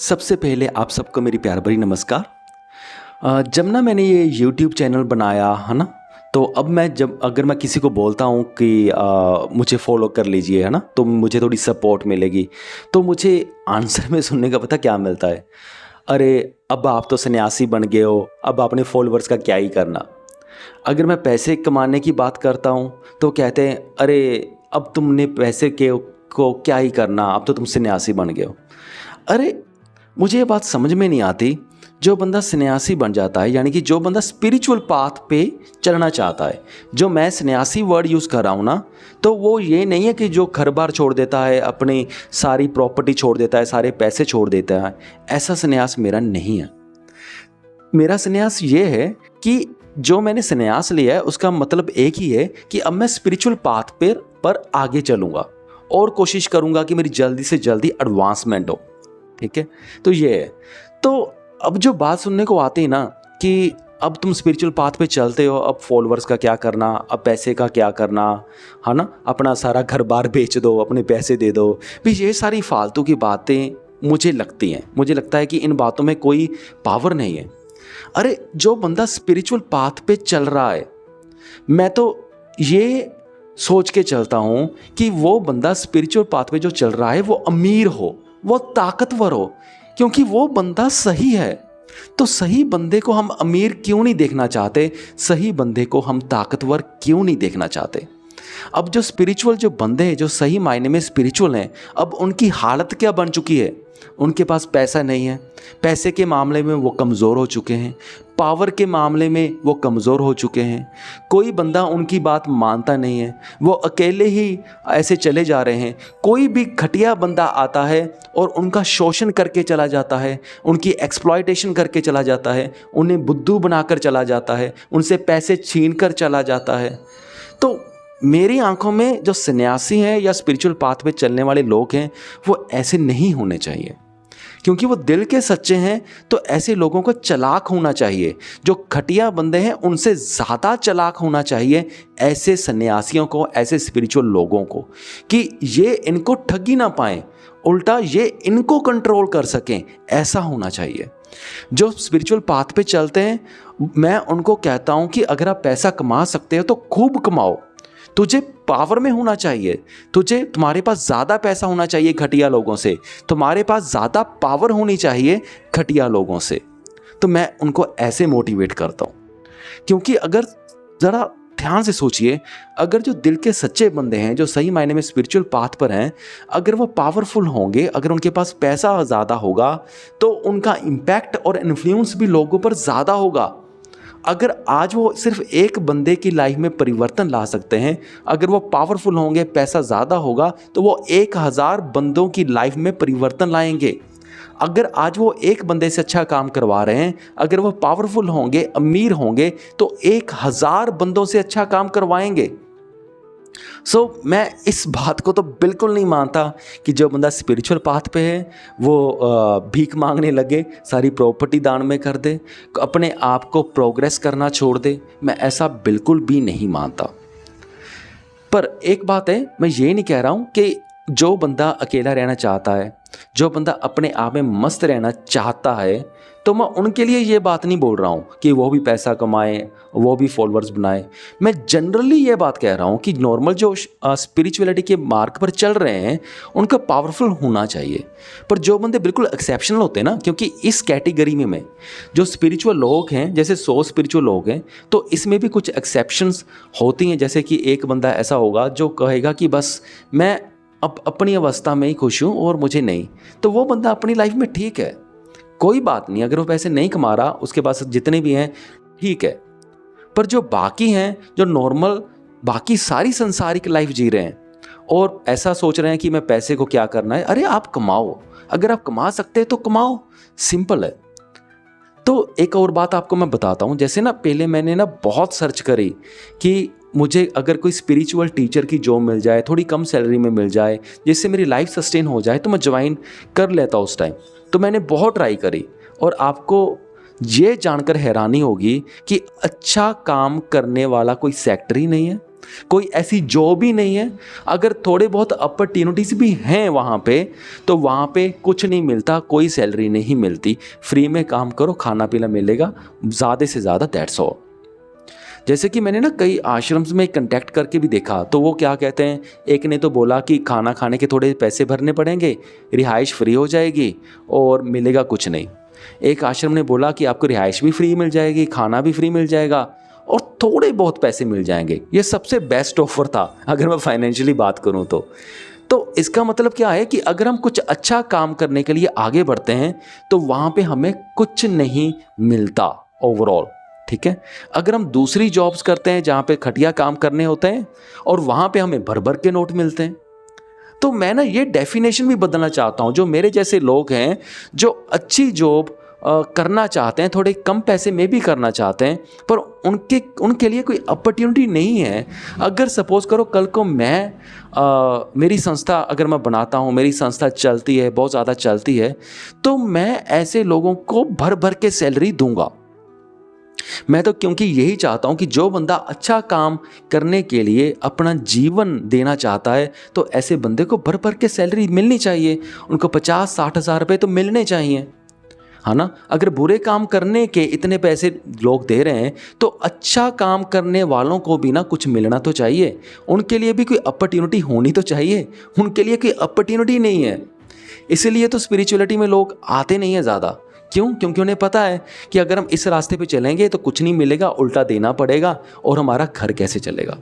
सबसे पहले आप सबको मेरी प्यार भरी नमस्कार। जब ना मैंने ये यूट्यूब चैनल बनाया है ना, तो अब अगर मैं किसी को बोलता हूँ कि मुझे फॉलो कर लीजिए है ना, तो मुझे थोड़ी सपोर्ट मिलेगी। तो मुझे आंसर में सुनने का पता क्या मिलता है? अरे अब आप तो सन्यासी बन गए हो, अब आपने फॉलोअर्स का क्या ही करना। अगर मैं पैसे कमाने की बात करता हूँ तो कहते हैं अरे अब तुमने पैसे के को क्या ही करना, अब तो तुम सन्यासी बन गए हो। अरे मुझे ये बात समझ में नहीं आती। जो बंदा सन्यासी बन जाता है, यानी कि जो बंदा स्पिरिचुअल पाथ पे चलना चाहता है, जो मैं सन्यासी वर्ड यूज़ कर रहा हूँ ना, तो वो ये नहीं है कि जो घर बार छोड़ देता है, अपनी सारी प्रॉपर्टी छोड़ देता है, सारे पैसे छोड़ देता है। ऐसा सन्यास मेरा नहीं है। मेरा सन्यास ये है कि जो मैंने सन्यास लिया है उसका मतलब एक ही है कि अब मैं स्पिरिचुअल पाथ पर आगे चलूँगा और कोशिश करूँगा कि मेरी जल्दी से जल्दी एडवांसमेंट हो। ठीक है, तो ये है। तो अब जो बात सुनने को आती है ना कि अब तुम स्पिरिचुअल पाथ पे चलते हो, अब फॉलोअर्स का क्या करना, अब पैसे का क्या करना, है ना, अपना सारा घर बार बेच दो, अपने पैसे दे दो। भी ये सारी फालतू की बातें मुझे लगती हैं। मुझे लगता है कि इन बातों में कोई पावर नहीं है। अरे जो बंदा स्पिरिचुअल पाथ पे चल रहा है, मैं तो ये सोच के चलता हूँ कि वो बंदा स्पिरिचुअल पाथ पे जो चल रहा है वो अमीर हो, वो ताकतवर हो, क्योंकि वो बंदा सही है। तो सही बंदे को हम अमीर क्यों नहीं देखना चाहते? सही बंदे को हम ताकतवर क्यों नहीं देखना चाहते? अब जो स्पिरिचुअल जो बंदे हैं, जो सही मायने में स्पिरिचुअल हैं, अब उनकी हालत क्या बन चुकी है? उनके पास पैसा नहीं है, पैसे के मामले में वो कमज़ोर हो चुके हैं, पावर के मामले में वो कमज़ोर हो चुके हैं, कोई बंदा उनकी बात मानता नहीं है, वो अकेले ही ऐसे चले जा रहे हैं। कोई भी घटिया बंदा आता है और उनका शोषण करके चला जाता है, उनकी एक्सप्लॉयटेशन करके चला जाता है, उन्हें बुद्धू बनाकर चला जाता है, उनसे पैसे छीन कर चला जाता है। तो मेरी आंखों में जो सन्यासी हैं या स्पिरिचुअल पाथ पे चलने वाले लोग हैं, वो ऐसे नहीं होने चाहिए, क्योंकि वो दिल के सच्चे हैं। तो ऐसे लोगों को चालाक होना चाहिए। जो घटिया बंदे हैं उनसे ज़्यादा चालाक होना चाहिए ऐसे सन्यासियों को, ऐसे स्पिरिचुअल लोगों को, कि ये इनको ठगी ना पाएं, उल्टा ये इनको कंट्रोल कर सकें। ऐसा होना चाहिए। जो स्पिरिचुअल पाथ पे चलते हैं, मैं उनको कहता हूँ कि अगर आप पैसा कमा सकते हो तो खूब कमाओ। तुझे पावर में होना चाहिए, तुम्हारे पास ज़्यादा पैसा होना चाहिए घटिया लोगों से, तुम्हारे पास ज़्यादा पावर होनी चाहिए घटिया लोगों से। तो मैं उनको ऐसे मोटिवेट करता हूँ, क्योंकि अगर ज़रा ध्यान से सोचिए, अगर जो दिल के सच्चे बंदे हैं, जो सही मायने में स्पिरिचुअल पाथ पर हैं, अगर वो पावरफुल होंगे, अगर उनके पास पैसा ज़्यादा होगा, तो उनका इम्पैक्ट और इन्फ्लुएंस भी लोगों पर ज़्यादा होगा। अगर आज वो सिर्फ एक बंदे की लाइफ में परिवर्तन ला सकते हैं, अगर वो पावरफुल होंगे, पैसा ज़्यादा होगा, तो वो 1000 बंदों की लाइफ में परिवर्तन लाएंगे। अगर आज वो एक बंदे से अच्छा काम करवा रहे हैं, अगर वो पावरफुल होंगे, अमीर होंगे, तो 1000 बंदों से अच्छा काम करवाएंगे। मैं इस बात को तो बिल्कुल नहीं मानता कि जो बंदा स्पिरिचुअल पाथ पे है वो भीख मांगने लगे, सारी प्रॉपर्टी दान में कर दे, अपने आप को प्रोग्रेस करना छोड़ दे। मैं ऐसा बिल्कुल भी नहीं मानता। पर एक बात है, मैं ये नहीं कह रहा हूँ कि जो बंदा अकेला रहना चाहता है, जो बंदा अपने आप में मस्त रहना चाहता है, तो मैं उनके लिए ये बात नहीं बोल रहा हूँ कि वो भी पैसा कमाए, वो भी फॉलोअर्स बनाए। मैं जनरली ये बात कह रहा हूँ कि नॉर्मल जो स्पिरिचुअलिटी के मार्ग पर चल रहे हैं, उनका पावरफुल होना चाहिए। पर जो बंदे बिल्कुल एक्सेप्शनल होते हैं ना, क्योंकि इस कैटेगरी में जो स्पिरिचुअल लोग हैं, जैसे 100 स्पिरिचुअल लोग हैं, तो इसमें भी कुछ एक्सेप्शंस होती हैं। जैसे कि एक बंदा ऐसा होगा जो कहेगा कि बस मैं अब अपनी अवस्था में ही खुश हूँ और मुझे नहीं, तो वो बंदा अपनी लाइफ में ठीक है, कोई बात नहीं। अगर वो पैसे नहीं कमा रहा, उसके पास जितने भी हैं ठीक है। पर जो बाकी हैं, जो नॉर्मल बाकी सारी संसारिक लाइफ जी रहे हैं और ऐसा सोच रहे हैं कि मैं पैसे को क्या करना है, अरे आप कमाओ, अगर आप कमा सकते हैं तो कमाओ, सिंपल है। तो एक और बात आपको मैं बताता हूँ। जैसे ना पहले मैंने ना बहुत सर्च करी कि मुझे अगर कोई स्पिरिचुअल टीचर की जॉब मिल जाए, थोड़ी कम सैलरी में मिल जाए, जिससे मेरी लाइफ सस्टेन हो जाए, तो मैं ज्वाइन कर लेता उस टाइम। तो मैंने बहुत ट्राई करी और आपको ये जानकर हैरानी होगी कि अच्छा काम करने वाला कोई सेक्टर ही नहीं है। कोई ऐसी जॉब ही नहीं है। अगर थोड़े बहुत अपॉर्चुनिटीज़ भी हैं वहाँ पे, तो वहाँ पे कुछ नहीं मिलता, कोई सैलरी नहीं मिलती। फ्री में काम करो, खाना पीना मिलेगा, ज़्यादा से ज़्यादा, दैट्स ऑल। जैसे कि मैंने ना कई आश्रम्स में कंटेक्ट करके भी देखा, तो वो क्या कहते हैं, एक ने तो बोला कि खाना खाने के थोड़े पैसे भरने पड़ेंगे, रिहाइश फ्री हो जाएगी और मिलेगा कुछ नहीं। एक आश्रम ने बोला कि आपको रिहाइश भी फ्री मिल जाएगी, खाना भी फ्री मिल जाएगा और थोड़े बहुत पैसे मिल जाएंगे। ये सबसे बेस्ट ऑफर था अगर मैं फाइनेंशियली बात करूं तो इसका मतलब क्या है कि अगर हम कुछ अच्छा काम करने के लिए आगे बढ़ते हैं तो वहाँ पे हमें कुछ नहीं मिलता ओवरऑल, ठीक है। अगर हम दूसरी जॉब्स करते हैं जहाँ पे खटिया काम करने होते हैं और वहाँ पे हमें भर भर के नोट मिलते हैं, तो मैं ना ये डेफिनेशन भी बदलना चाहता हूँ। जो मेरे जैसे लोग हैं जो अच्छी जॉब करना चाहते हैं, थोड़े कम पैसे में भी करना चाहते हैं, पर उनके लिए कोई अपॉर्चुनिटी नहीं है। अगर सपोज़ करो कल को मेरी संस्था अगर मैं बनाता हूँ, मेरी संस्था चलती है, बहुत ज़्यादा चलती है, तो मैं ऐसे लोगों को भर भर के सैलरी दूंगा। मैं तो क्योंकि यही चाहता हूं कि जो बंदा अच्छा काम करने के लिए अपना जीवन देना चाहता है, तो ऐसे बंदे को भर भर के सैलरी मिलनी चाहिए। उनको 50-60 हज़ार रुपये तो मिलने चाहिए, है ना। अगर बुरे काम करने के इतने पैसे लोग दे रहे हैं, तो अच्छा काम करने वालों को भी ना कुछ मिलना तो चाहिए। उनके लिए भी कोई अपॉर्चुनिटी होनी तो चाहिए। उनके लिए कोई अपॉर्चुनिटी नहीं है, इसीलिए तो स्पिरिचुअलिटी में लोग आते नहीं हैं ज़्यादा। क्यों? क्योंकि उन्हें पता है कि अगर हम इस रास्ते पे चलेंगे तो कुछ नहीं मिलेगा, उल्टा देना पड़ेगा और हमारा घर कैसे चलेगा।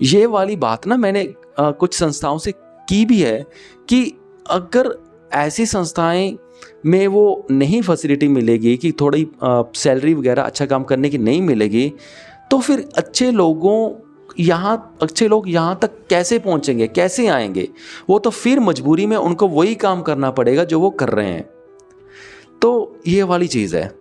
ये वाली बात ना मैंने कुछ संस्थाओं से की भी है कि अगर ऐसी संस्थाएं में वो नहीं फैसिलिटी मिलेगी कि थोड़ी सैलरी वगैरह अच्छा काम करने की नहीं मिलेगी, तो फिर अच्छे लोग यहाँ तक कैसे पहुँचेंगे, कैसे आएंगे? वो तो फिर मजबूरी में उनको वही काम करना पड़ेगा जो वो कर रहे हैं। तो ये वाली चीज़ है।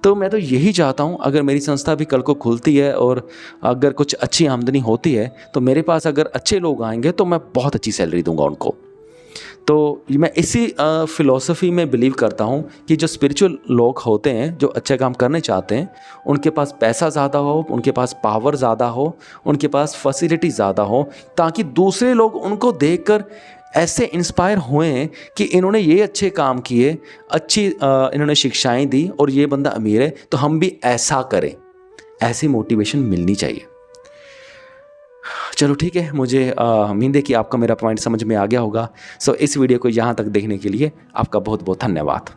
तो मैं तो यही चाहता हूँ, अगर मेरी संस्था भी कल को खुलती है और अगर कुछ अच्छी आमदनी होती है, तो मेरे पास अगर अच्छे लोग आएंगे तो मैं बहुत अच्छी सैलरी दूंगा उनको। तो मैं इसी फ़िलॉसफी में बिलीव करता हूँ कि जो स्पिरिचुअल लोग होते हैं, जो अच्छे काम करने चाहते हैं, उनके पास पैसा ज़्यादा हो, उनके पास पावर ज़्यादा हो, उनके पास फैसिलिटी ज़्यादा हो, ताकि दूसरे लोग उनको देखकर ऐसे इंस्पायर हुए कि इन्होंने ये अच्छे काम किए, इन्होंने शिक्षाएं दी और ये बंदा अमीर है, तो हम भी ऐसा करें। ऐसी मोटिवेशन मिलनी चाहिए। चलो ठीक है, मुझे उम्मीद है कि आपका मेरा पॉइंट समझ में आ गया होगा। सो इस वीडियो को यहाँ तक देखने के लिए आपका बहुत बहुत धन्यवाद।